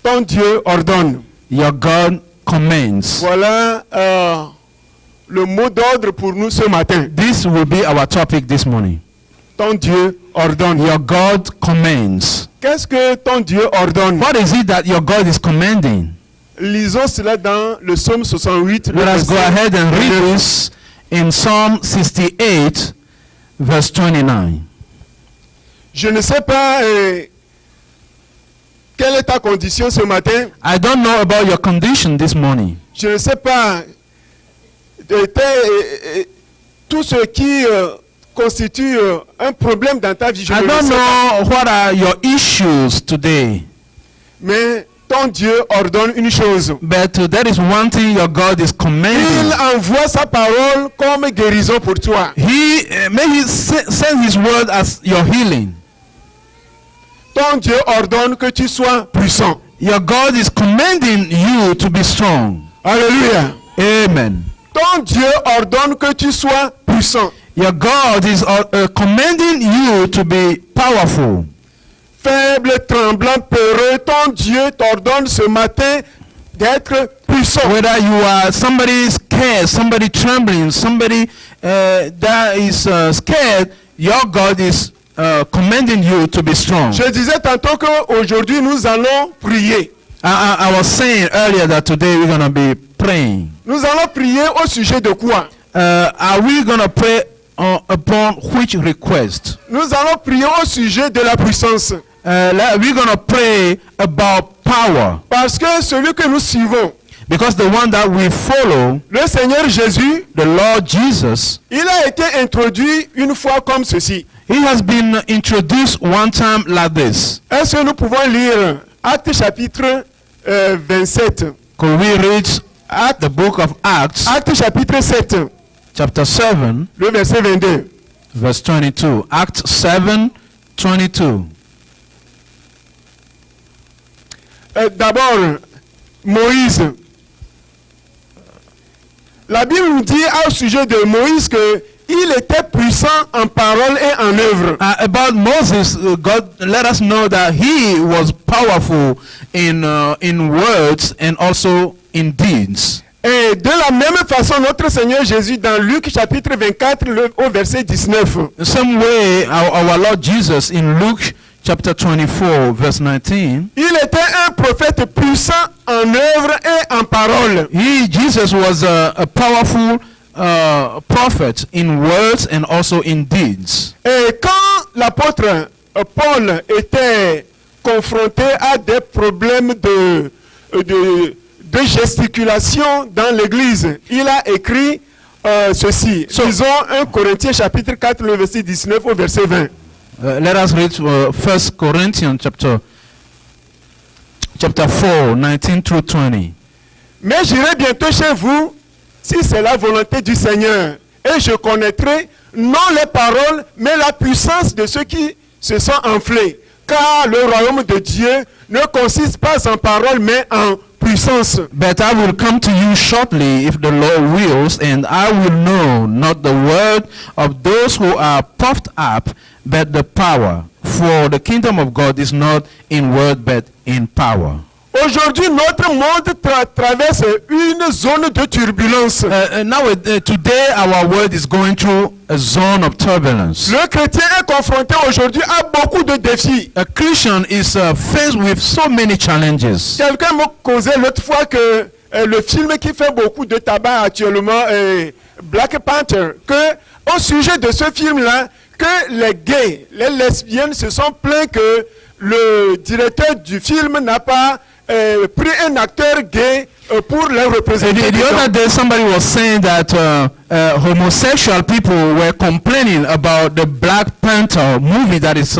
ton Dieu ordonne. Your God commands. Voilà le mot d'ordre pour nous ce matin. This will be our topic this morning. Ton Dieu ordonne. Your God commands. Qu'est-ce que ton Dieu ordonne? What is it that your God is commanding? Lisons cela dans le psaume 68. Let us go ahead and read this in Psalm 68, verse 29. Je ne sais pas quelle est ta condition ce matin. I don't know about your condition this morning. Je ne sais pas tout ce qui constitue un problème dans ta vie. Je I ne le don't sais pas. know what are your issues today. Mais ton Dieu ordonne une chose. But there is one thing your God is Il commanding. envoie sa parole comme guérison pour toi. May he send his word as your healing. Ton Dieu ordonne que tu sois puissant. Your God is commanding you to be strong. Alléluia. Amen. Ton Dieu ordonne que tu sois puissant. Your God is commanding you to be powerful. Faible, tremblant, peureux, ton Dieu t'ordonne ce matin d'être puissant. Whether you are somebody scared, somebody trembling, somebody that is scared, your God is commanding you to be strong. Je disais tantôt qu'aujourd'hui nous allons prier. I was saying earlier that today we're going to be praying. Nous allons prier au sujet de quoi? Are we going to pray upon which request? Nous allons prier au sujet de la puissance. We're going to pray about power. Parce que celui que nous suivons, Because the one that we follow, le Seigneur Jésus, the Lord Jesus, il a été introduit une fois comme ceci. he has been introduced one time like this. Est-ce que nous pouvons lire Actes chapitre 27? Could we read the book of Acts, Actes chapitre 7, chapter 7, le verset 22. verse 22. Acts 7, 22. D'abord, Moïse. La Bible nous dit au sujet de Moïse que il était puissant en parole et en œuvre. About Moses, God let us know that he was powerful in words and also in deeds. Et de la même façon, notre Seigneur Jésus, dans Luc chapitre 24, au verset 19, The same way, our Lord Jesus in Luke chapter 24, verse 19, il était un prophète puissant en œuvre et en parole. Jesus was a powerful prophet in words and also in deeds. Et quand l'apôtre Paul était confronté à des problèmes de gesticulation dans l'église, il a écrit ceci. Disons 1 Corinthiens chapitre 4, le verset 19 au verset 20. Let us read 1 Corinthians chapter 4, 19 through 20. Mais j'irai bientôt chez vous, si c'est la volonté du Seigneur, et je connaîtrai non les paroles, mais la puissance de ceux qui se sont enflés. Car le royaume de Dieu ne consiste pas en paroles, mais en puissance. But I will come to you shortly, if the Lord wills, and I will know not the word of those who are puffed up, but the power. For the kingdom of God is not in word, but in power. Aujourd'hui, notre monde traverse une zone de turbulence. Today, our world is going through a zone of turbulence. Le chrétien est confronté aujourd'hui à beaucoup de défis. A Christian is faced with so many challenges. Quelqu'un m'a causé l'autre fois que le film qui fait beaucoup de tabac actuellement, Black Panther, que au sujet de ce film-là, que les gays, les lesbiennes se sont plaints que le directeur du film n'a pas pris un acteur gay pour les représenter. The other day, somebody was saying that homosexual people were complaining about the Black Panther movie that is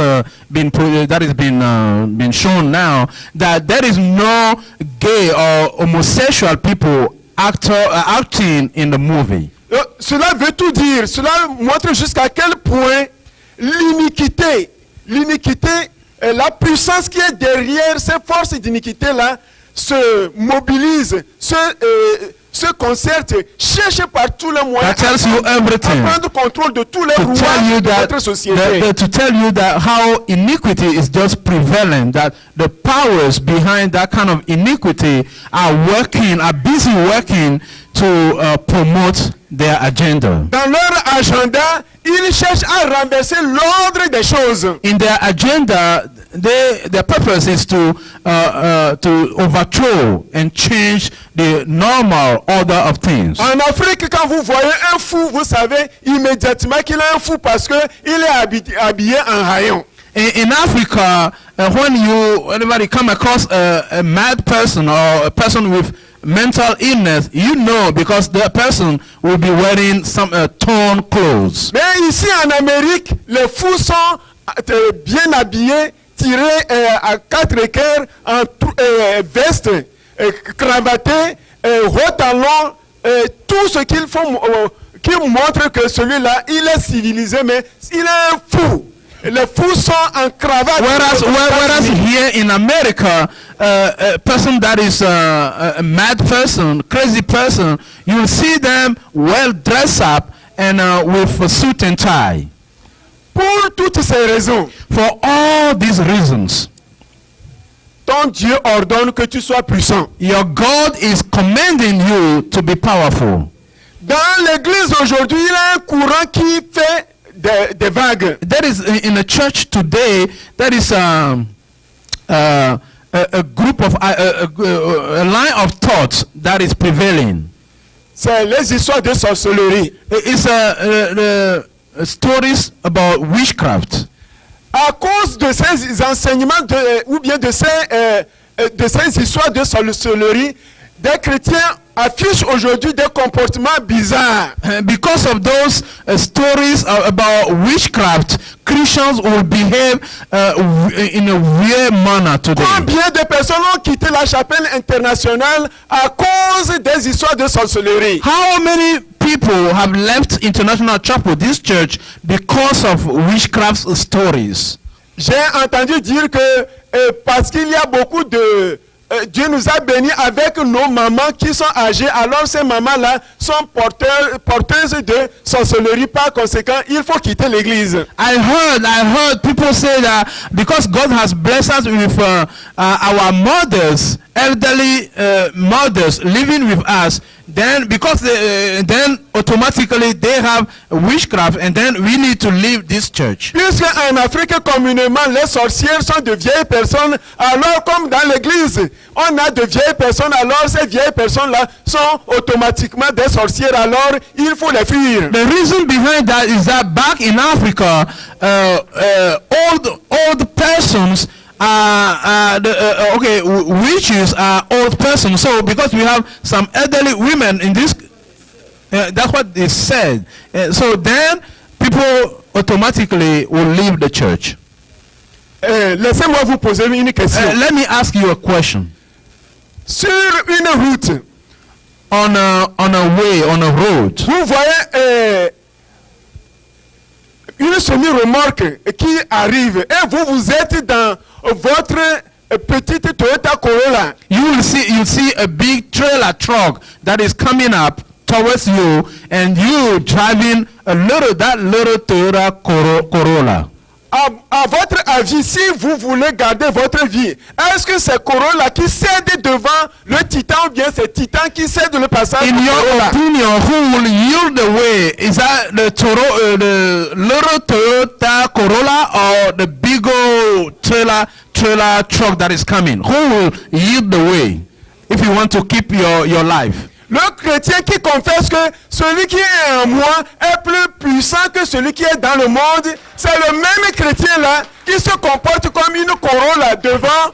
been shown now. That there is no gay or homosexual people acting in the movie. Cela veut tout dire. Cela montre jusqu'à quel point l'iniquité, la puissance qui est derrière ces forces d'iniquité-là se mobilise, se se concerte, cherche par tous les moyens That tells you everything. à prendre contrôle de tous les To tell you rouages de that, notre société. to tell you that how iniquity is just prevalent, that the powers behind that kind of iniquity are busy working to promote their agenda. Dans leur agenda, ils cherchent à renverser l'ordre des choses. In their agenda, their purpose is to overthrow and change the normal order of things. En Afrique, quand vous voyez un fou, vous savez immédiatement qu'il est un fou parce qu'il est habillé en rayon. In Africa, whenever you come across a mad person or a person with mental illness, you know, because the person will be wearing some torn clothes. Mais ici en Amérique, les fous sont bien habillés, tirés à 4 équerres, en veste, cravatés, haut talon, tout ce qu'il faut qui montre que celui-là, il est civilisé, mais il est un fou. Les fous sont en cravate. Whereas here in America, a person that is a mad person, crazy person, you'll see them well dressed up and with a suit and tie. Pour toutes ces raisons, For all these reasons, ton Dieu ordonne que tu sois puissant. your God is commanding you to be powerful. Dans l'église aujourd'hui, il y a un courant qui fait des vagues. That is in the church today. That is a group of a line of thoughts that is prevailing. C'est les histoires de sorcellerie. It's stories about witchcraft. À cause de ces enseignements ou bien de ces histoires de sorcellerie, des chrétiens affichent aujourd'hui des comportements bizarres. Because of those stories about witchcraft, Christians will behave in a weird manner today. Combien de personnes ont quitté la chapelle internationale à cause des histoires de sorcellerie? How many people have left International Chapel, this church, because of witchcraft stories? J'ai entendu dire que parce qu'il y a beaucoup de... Dieu nous a bénis avec nos mamans qui sont âgées. Alors ces mamans-là sont porteuses de sorcellerie. Par conséquent, il faut quitter l'église. I heard people say that because God has blessed us with our mothers, elderly mothers living with us, then because then automatically they have witchcraft and then we need to leave this church. Puisque en Afrique communément les sorcières sont de vieilles personnes, alors comme dans l'église on a de vieilles personnes, alors ces vieilles personnes-là sont automatiquement des sorcières, alors il faut les fuir. The reason behind that is that back in Africa, old persons witches are old persons. So because we have some elderly women in this, that's what they said. So then people automatically will leave the church. Laissez-moi vous poser une question. Let me ask you a question. Sur une route, On a road, vous voyez une semi-remorque qui arrive et vous êtes dans votre petite Toyota Corolla. you'll see a big trailer truck that is coming up towards you, and you driving that little Toyota Corolla. À votre avis, si vous voulez garder votre vie, est-ce que c'est Corolla qui cède devant le Titan ou bien c'est Titan qui cède le passage In du your Corolla? opinion, who will yield the way? Is that the little Toyota Corolla or the big old trailer truck that is coming? Who will yield the way if you want to keep your life? Le chrétien qui confesse que celui qui est en moi est plus puissant que celui qui est dans le monde, c'est le même chrétien-là qui se comporte comme une Corolla devant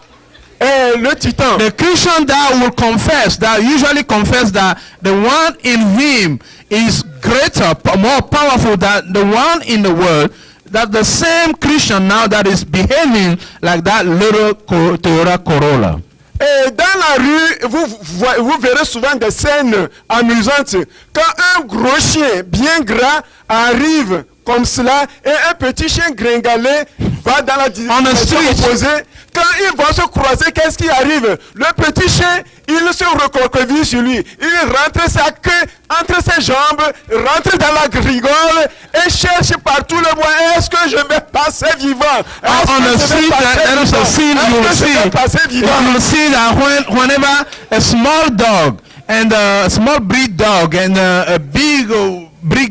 le Titan. The Christian that will confess, that usually confess that the one in him is greater, more powerful than the one in the world, that the same Christian now that is behaving like that little Toyota Corolla. Et dans la rue, vous verrez souvent des scènes amusantes. Quand un gros chien bien gras arrive comme cela et un petit chien gringalet va dans la On the direction street. opposée. Quand ils vont se croiser, qu'est-ce qui arrive? Le petit chien, il se recroqueville sur lui. Il rentre sa queue entre ses jambes, rentre dans la rigole et cherche partout le bois. Est-ce que je vais passer vivant? Est-ce On que the je vais street, passer there is a vivant? scene you will Est-ce que je vais see. passer vivant? You will see that whenever a small dog and a small breed dog and a big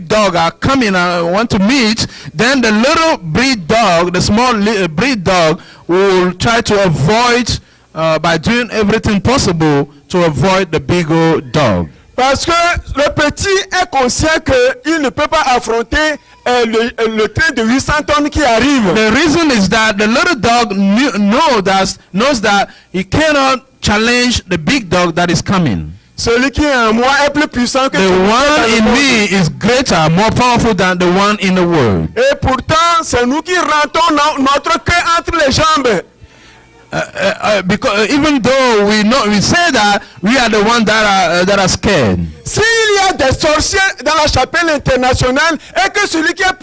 dog are coming and want to meet, then the little breed dog, the small breed dog, will try to avoid by doing everything possible to avoid the big old dog. Parce que le petit est conscient qu'il ne peut pas affronter le train de 800 tonnes qui arrive. The reason is that the little dog knows that he cannot challenge the big dog that is coming. Celui qui est en moi est plus puissant que The celui qui est one dans le in monde. me is greater, more powerful than the one in the world. Et pourtant, c'est nous qui rentrons notre queue entre les jambes. Because even though we say that we are the ones that are scared. S'il y a des sorciers dans la chapelle internationale et que celui qui est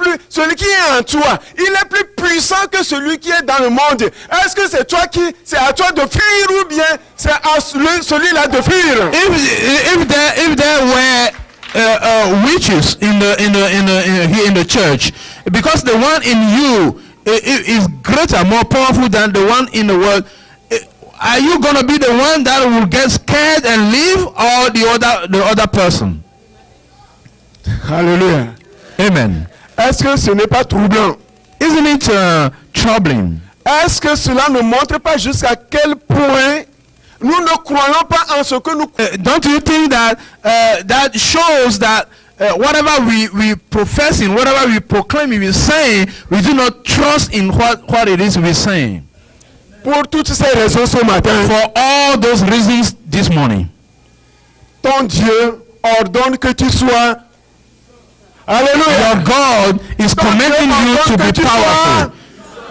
en toi, il est plus puissant que celui qui est dans le monde, est-ce que c'est à toi de fuir ou bien c'est à celui-là de fuir? If there were witches in the church, because the one in you is greater, more powerful than the one in the world, are you gonna be the one that will get scared and leave, or the other person? Alléluia. Amen. Est-ce que ce n'est pas troublant? Isn't it troubling? Est-ce que cela ne montre pas jusqu'à quel point nous ne croyons pas en ce que nous Don't you think that that shows that whatever we profess in, whatever we proclaim, we say, we do not trust in what it is we're saying? Pour toutes ces raisons ce matin, For all those reasons this morning, ton Dieu ordonne que tu sois. your Alléluia. God is commanding you to be powerful.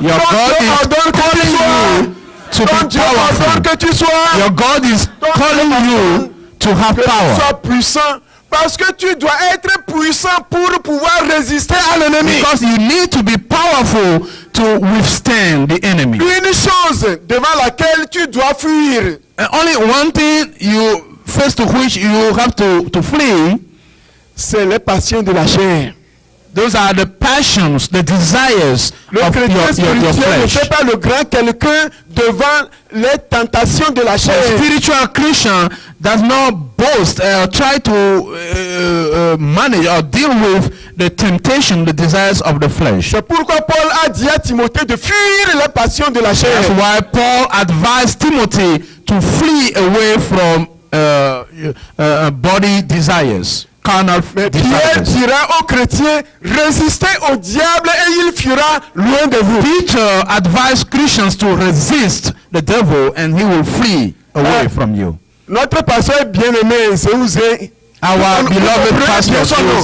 Your God is calling you to Ton be Dieu ordonne powerful. que tu sois. Your God is calling you to have Que tu power. sois puissant. Parce que tu dois être puissant pour pouvoir résister à l'ennemi. Because you need to be powerful to withstand the enemy. Une chose devant laquelle tu dois fuir, And only one thing you face to which you have to flee, c'est les passions de la chair. those are the passions, the desires Le of chrétien your spirituel ne flesh. fait pas le grand quelqu'un devant les tentations de la A chair. spiritual Christian does not boast or try to manage or deal with the temptation, the desires of the flesh. C'est pourquoi Paul a dit à Timothée de fuir les passions de la chair. That's why Paul advised Timothy to flee away from body desires, carnal Mais Pierre desires. dira aux chrétiens, résistez au diable et il fuira loin de vous. Peter advised Christians to resist the devil and he will flee away from you. Notre pasteur bien-aimé, Zéouzé, Our Vous beloved comprenez pastor bien son nom?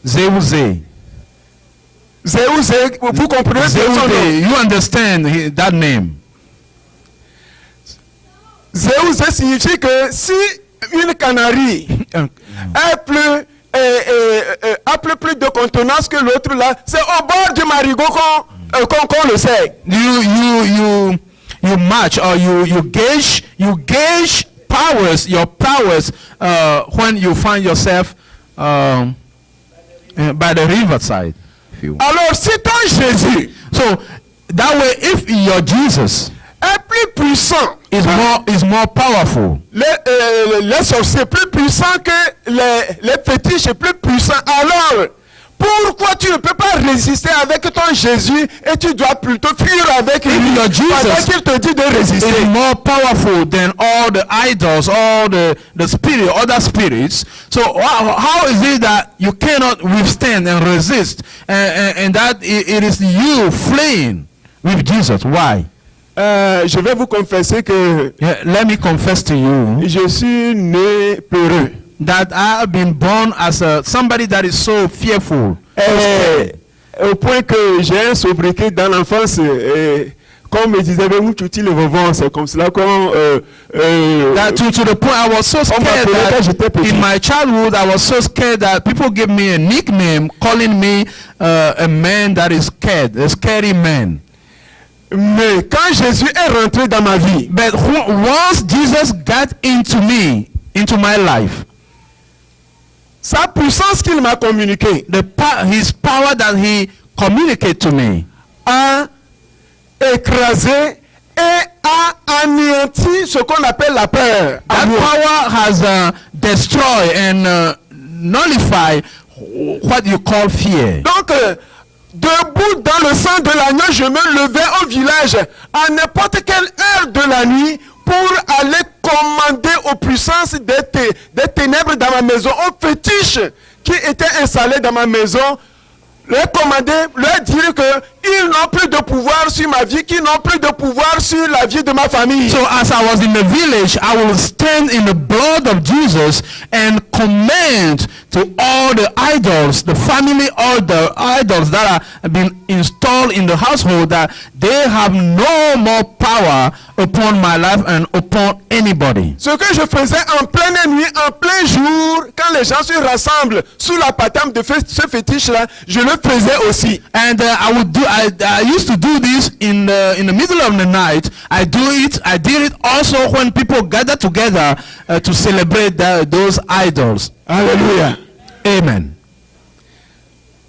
Zéouzé. Zéouzé, vous comprenez bien son nom? Zéouzé, you understand that name? Zéouzé signifie que si une canarie a plus de contenance que l'autre là, c'est au bord du marigot qu'on le sait. You match or you gauge powers, your powers when you find yourself by the riverside. If you Alors si ton Jésus so that way, if your Jesus est plus puissant, is more powerful, les sorciers plus puissants que les fétiches plus puissants, alors pourquoi tu ne peux pas résister avec ton Jésus et tu dois plutôt fuir avec lui your Jesus pendant qu'il te dit de résister? is more powerful than all the idols, all the other spirits. So how is it that you cannot withstand and resist, and that it is you fleeing with Jesus? Why? Je vais vous confesser que Let me confess to you je suis né peureux. that I have been born as somebody that is so fearful. Au point que j'ai un sobriquet dans l'enfance. Comme me disait, le vovon, c'est comme cela qu'on... That to the point I was so scared that in my childhood I was so scared that people give me a nickname calling me a man that is scared, a scary man. Mais quand Jésus est rentré dans ma vie, But once Jesus got into me, into my life, sa puissance qu'il m'a communiquée his power that he communicated to me a écrasé et a anéanti ce qu'on appelle la peur. that power has destroyed and nullified what you call fear. Donc, debout dans le sang de l'agneau, je me levais au village à n'importe quelle heure de la nuit pour aller commander aux puissances des ténèbres dans ma maison, aux fétiches qui étaient installés dans ma maison, leur commander, leur dire qu'ils n'ont plus de pouvoir sur ma vie, qu'ils n'ont plus de pouvoir sur la vie de ma famille. So as I was in the village, I will stand in the blood of Jesus and command to all the idols, the family, all the idols that have been installed in the household, that they have no more power upon my life and upon anybody. Ce que je faisais en pleine nuit, en plein jour, quand les gens se rassemblent sous la patame de ce fétiche-là, je le faisais aussi. And I used to do this in the middle of the night. I did it also when people gather together to celebrate those idols. Alléluia. Amen.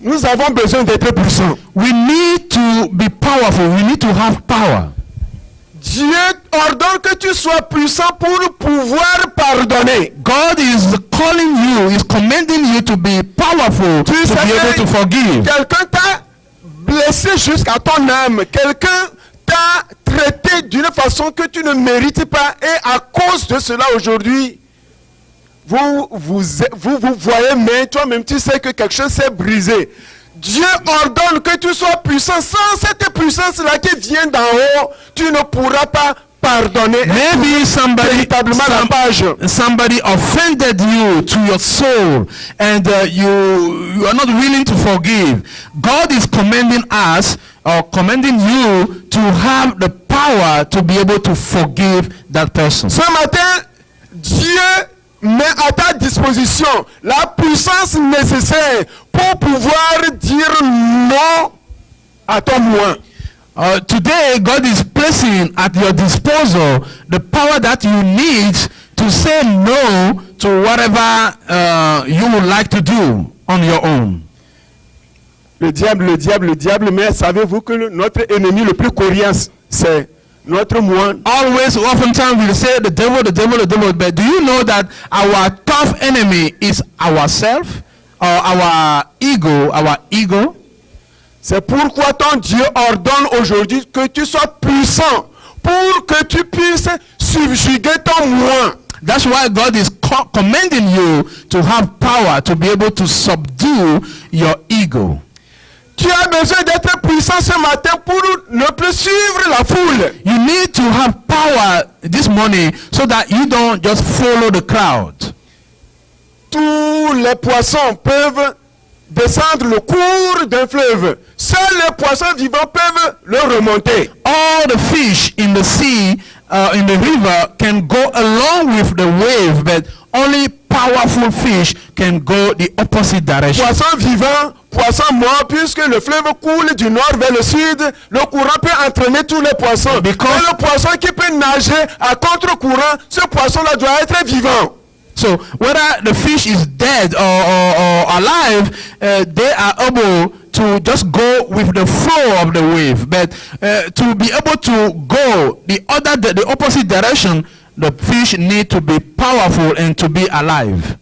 Nous avons besoin d'être puissants. We need to be powerful. We need to have power. Dieu ordonne que tu sois puissant pour pouvoir pardonner. God is calling you, is commanding you to be powerful, to Tu sais be able que to forgive. quelqu'un t'a blessé jusqu'à ton âme. Quelqu'un t'a traité d'une façon que tu ne mérites pas. Et à cause de cela, aujourd'hui, vous voyez, mais toi-même, tu sais que quelque chose s'est brisé. Dieu ordonne que tu sois puissant. Sans cette puissance-là qui vient d'en haut, tu ne pourras pas pardonner. Maybe Véritablement la page. somebody offended you to your soul, and you are not willing to forgive. God is commanding us, or commanding you, to have the power to be able to forgive that person. Ce matin, Dieu met à ta disposition la puissance nécessaire pour pouvoir dire non à ton moi. Today, God is placing at your disposal the power that you need to say no to whatever you would like to do on your own. Le diable, mais savez-vous que notre ennemi le plus coriace, c'est notre moi. Always, oftentimes we say the devil, but do you know that our tough enemy is ourselves, or our ego? C'est pourquoi ton Dieu ordonne aujourd'hui que tu sois puissant pour que tu puisses subjuguer ton moi. That's why God is commanding you to have power to be able to subdue your ego. Tu as besoin d'être puissant ce matin pour ne plus suivre la foule. You need to have power this morning so that you don't just follow the crowd. Tous les poissons peuvent descendre le cours d'un fleuve. Seuls les poissons vivants peuvent le remonter. All the fish in the sea, in the river, can go along with the wave, but only powerful fish can go the opposite direction. Poissons vivants, poissons morts, puisque le fleuve coule du nord vers le sud, le courant peut entraîner tous les poissons. Because- Mais le poisson qui peut nager à contre-courant, ce poisson-là doit être vivant. So whether the fish is dead or alive, they are able to just go with the flow of the wave. But to be able to go the opposite direction, the fish need to be powerful and to be alive.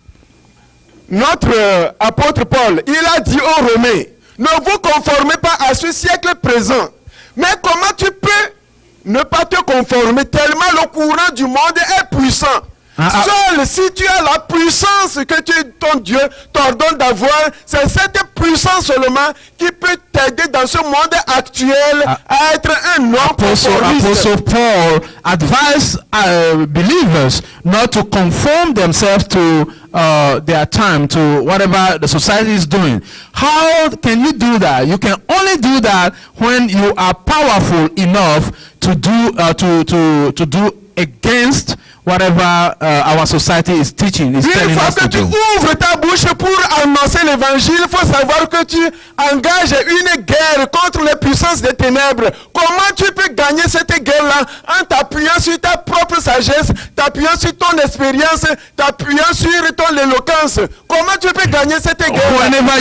Notre apôtre Paul, il a dit aux Romains, ne vous conformez pas à ce siècle présent. Mais comment tu peux ne pas te conformer tellement le courant du monde est puissant? Seul si tu as la puissance que ton Dieu t'ordonne d'avoir, c'est cette puissance seulement qui peut t'aider dans ce monde actuel à être un homme conformiste. Apostle Paul advised believers not to conform themselves to their time, to whatever the society is doing. How can you do that? You can only do that when you are powerful enough to do against whatever our society is teaching, is Une telling fois us que to tu do. ouvres ta bouche pour annoncer l'évangile, il faut savoir que tu engages une guerre contre les puissances des ténèbres. Comment tu peux gagner cette guerre-là? En t'appuyant sur ta propre sagesse, t'appuyant sur ton expérience, t'appuyant sur ton éloquence. Comment tu peux gagner cette guerre-là? Whenever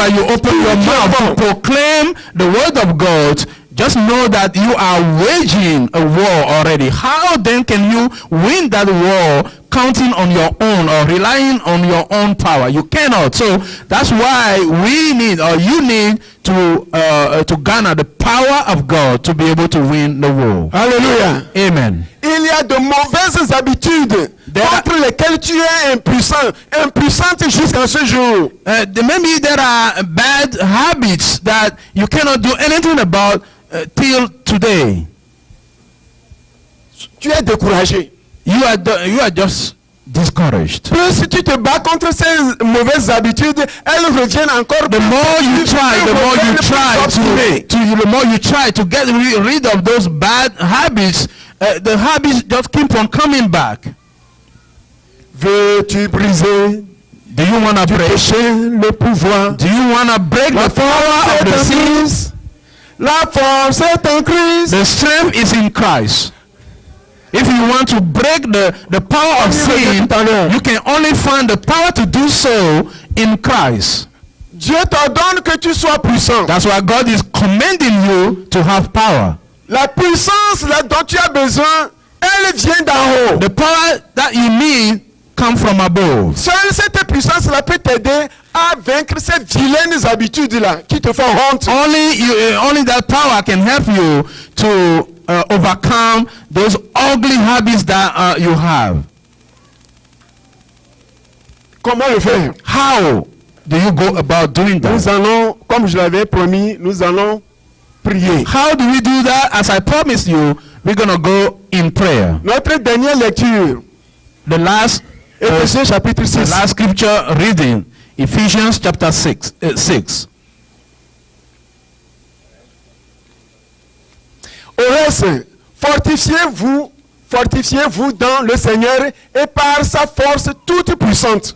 you open your mouth to proclaim the word of God, just know that you are waging a war already. How then can you win that war counting on your own or relying on your own power? You cannot. So that's why we need, or you need, to garner the power of God to be able to win the war. Alléluia. Amen. Il y a de mauvaises habitudes contre lesquelles tu es impuissante jusqu'à ce jour. Maybe there are bad habits that you cannot do anything about till today. Tu es découragé. You are just discouraged. Plus tu te bats contre ces mauvaises habitudes, elles reviennent encore. The more you try, the more you try to get rid of those bad habits, the habits just keep on coming back. Veux-tu briser? Do you want to break le pouvoir? Do you want to break the power of the sin? La force est en Christ. The strength is in Christ. If you want to break the power of sin, you can only find the power to do so in Christ. Dieu t'ordonne que tu sois puissant. That's why God is commanding you to have power. La puissance là dont tu as besoin, elle vient d'en haut. The power that you need comes from above. Seule cette puissance-là peut t'aider à vaincre ces vilaines habitudes-là qui te font honte. Only that power can help you to overcome those ugly habits that you have. Comment le faire? How do you go about doing that? Nous allons, comme je l'avais promis, nous allons prier. How do we do that? As I promised you, we're going to go in prayer. Notre dernière lecture, The last chapitre 6. The last scripture reading, Ephesians chapter 6. Au reste, fortifiez-vous dans le Seigneur et par sa force toute puissante.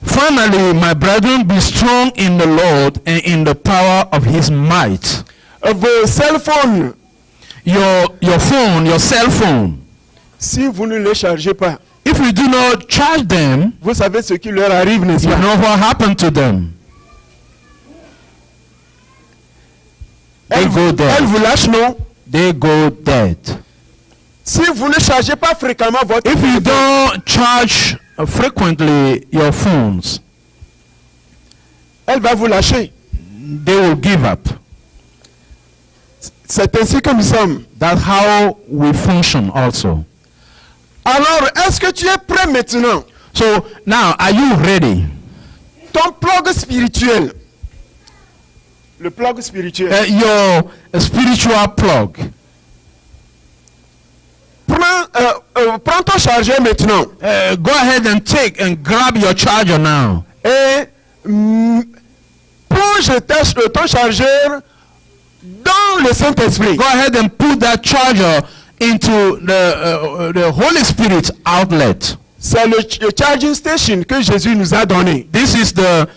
Finally, my brethren, be strong in the Lord and in the power of his might. Vos cell phones, Your phone, your cell phone, si vous ne les chargez pas, if we do not charge them, vous savez ce qui leur arrive, n'est-ce you pas? know what happened to them. They go Elles dead. vous lâchent, non? They go dead. Si vous ne chargez pas fréquemment votre If you téléphone, don't charge frequently your phones, elle va vous lâcher. they will give up. C'est ainsi que nous sommes. That's how we function also. Alors, est-ce que tu es prêt maintenant? So now, are you ready? Ton plug spirituel. Le plug spirituel. Your spiritual plug. Prends ton chargeur maintenant. Go ahead and take and grab your charger now. Et plonge ton chargeur dans le Saint-Esprit. Go ahead and put that charger into the Holy Spirit outlet. C'est le charging station que Jésus nous a donné. This is the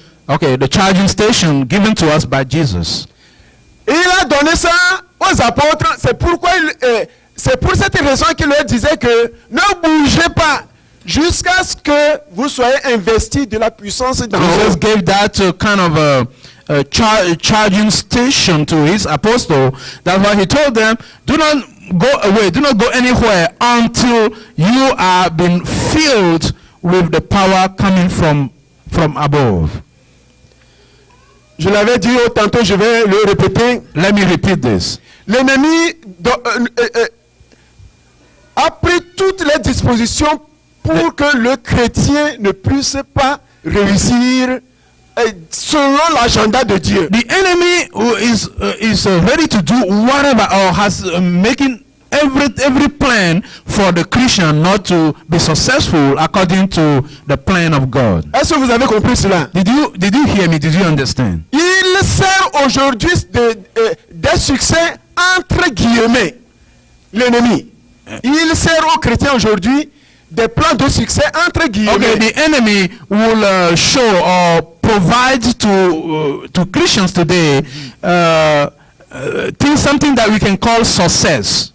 charging station given to us by Jesus. Et il a donné ça aux apôtres. C'est pour cette raison qu'il leur disait que ne bougez pas jusqu'à ce que vous soyez investis de la puissance d'en haut. Jesus gave that kind of a charging station to his apostle. That's why he told them, do not go away, do not go anywhere until you are being filled with the power coming from above. Je l'avais dit tantôt, je vais le répéter. Let me repeat this. L'ennemi a pris toutes les dispositions pour que le chrétien ne puisse pas réussir selon l'agenda de Dieu. The enemy is ready to do whatever or has making every plan for the Christian not to be successful according to the plan of God. Est-ce que vous avez compris cela? Did you hear me? Did you understand? Il sert aujourd'hui des succès entre guillemets, l'ennemi. Il sert aux chrétiens aujourd'hui des plans de succès entre guillemets. Okay, the enemy will show or provide to Christians today something that we can call success.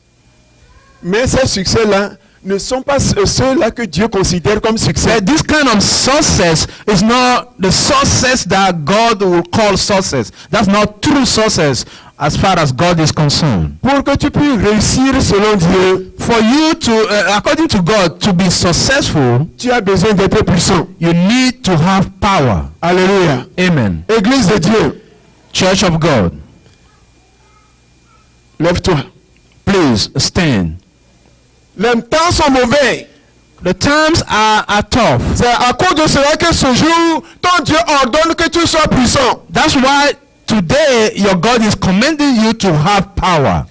Mais ces succès-là ne sont pas ceux-là que Dieu considère comme succès. But this kind of success is not the success that God will call success. That's not true success as far as God is concerned. Pour que tu puisses réussir selon Dieu, For you to, according to God, to be successful, tu as besoin d'être puissant. you need to have power. Alléluia. Amen. Église de Dieu, Church of God, lève-toi. please stand. Les temps sont mauvais. The times are tough. C'est à cause de cela que ce jour, ton Dieu ordonne que tu sois puissant. That's why today your God is commanding you to have power.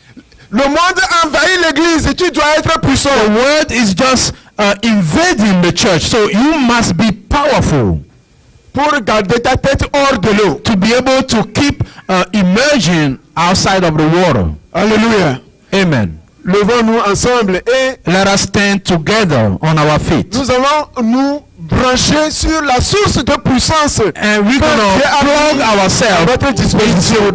Le monde envahit l'église et tu dois être puissant. The word is just invading the church, so you must be powerful Pour garder ta tête hors de l'eau. to be able to keep emerging outside of the water. Alléluia. Amen. Levons-nous ensemble et Let us stand together on our feet. nous allons nous brancher sur la source de puissance And we're que going Dieu to a plug mis à ourselves notre disposition. into the